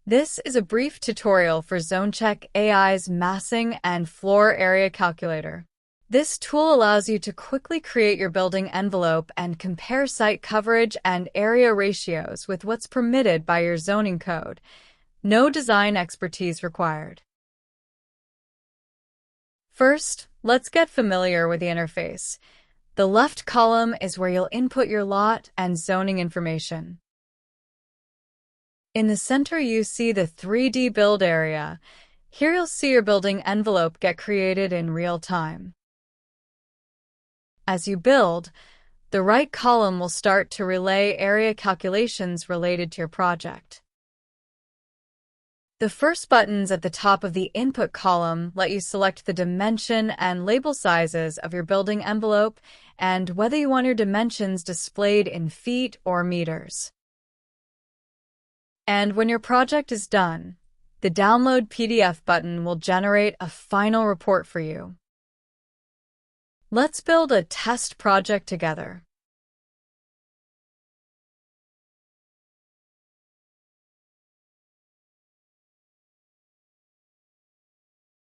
This is a brief tutorial for ZoneCheck AI's massing and floor area calculator. This tool allows you to quickly create your building envelope and compare site coverage and area ratios with what's permitted by your zoning code. No design expertise required. First, let's get familiar with the interface. The left column is where you'll input your lot and zoning information. In the center, you see the 3D build area. Here you'll see your building envelope get created in real time. As you build, the right column will start to relay area calculations related to your project. The first buttons at the top of the input column let you select the dimension and label sizes of your building envelope and whether you want your dimensions displayed in feet or meters. And when your project is done, the Download PDF button will generate a final report for you. Let's build a test project together.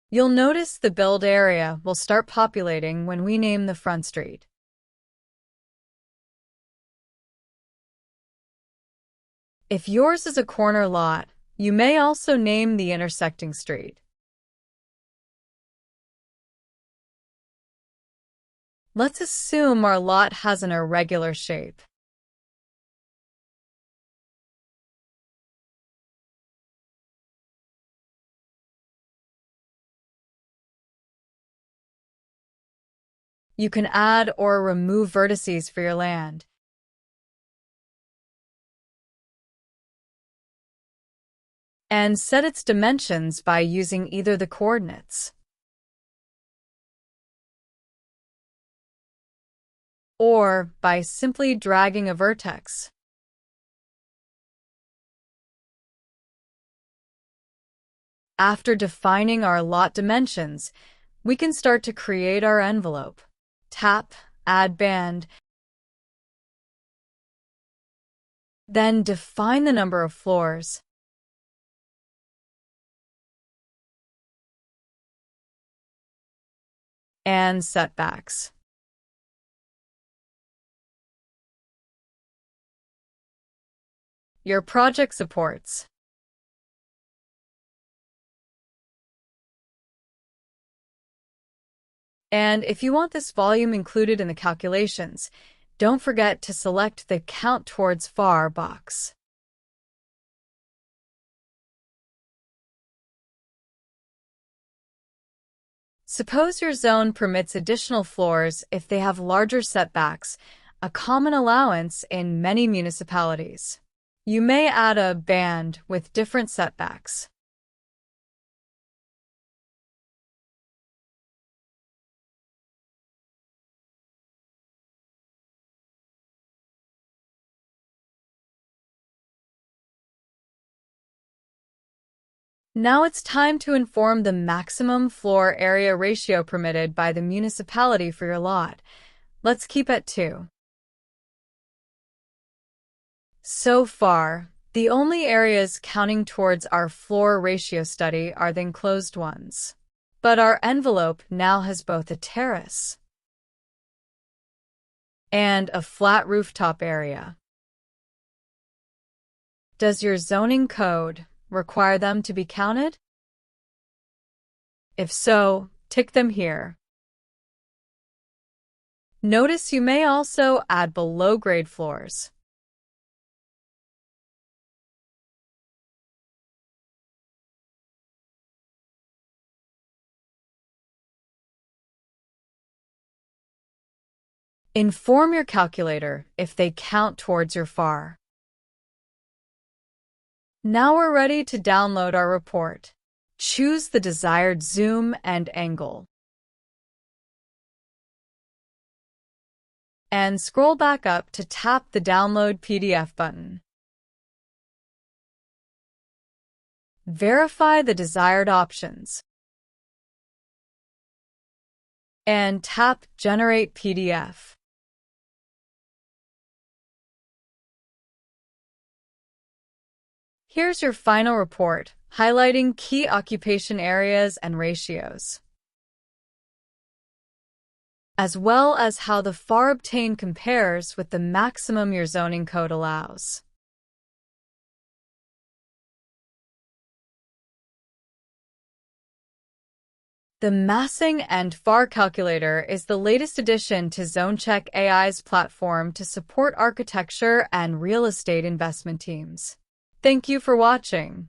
You'll notice the build area will start populating when we name the front street. If yours is a corner lot, you may also name the intersecting street. Let's assume our lot has an irregular shape. You can add or remove vertices for your land. And set its dimensions by using either the coordinates or by simply dragging a vertex. After defining our lot dimensions, we can start to create our envelope. Tap Add Band, then define the number of floors. And setbacks. Your project supports. And if you want this volume included in the calculations, don't forget to select the Count Towards Far box. Suppose your zone permits additional floors if they have larger setbacks, a common allowance in many municipalities. You may add a band with different setbacks. Now it's time to inform the maximum floor area ratio permitted by the municipality for your lot. Let's keep at 2. So far, the only areas counting towards our floor ratio study are the enclosed ones. But our envelope now has both a terrace and a flat rooftop area. Does your zoning code require them to be counted? If so, tick them here. Notice you may also add below-grade floors. Inform your calculator if they count towards your FAR. Now we're ready to download our report. Choose the desired zoom and angle. And scroll back up to tap the Download PDF button. Verify the desired options. And tap Generate PDF. Here's your final report, highlighting key occupation areas and ratios, as well as how the FAR obtained compares with the maximum your zoning code allows. The Massing and FAR calculator is the latest addition to ZoneCheck AI's platform to support architecture and real estate investment teams. Thank you for watching.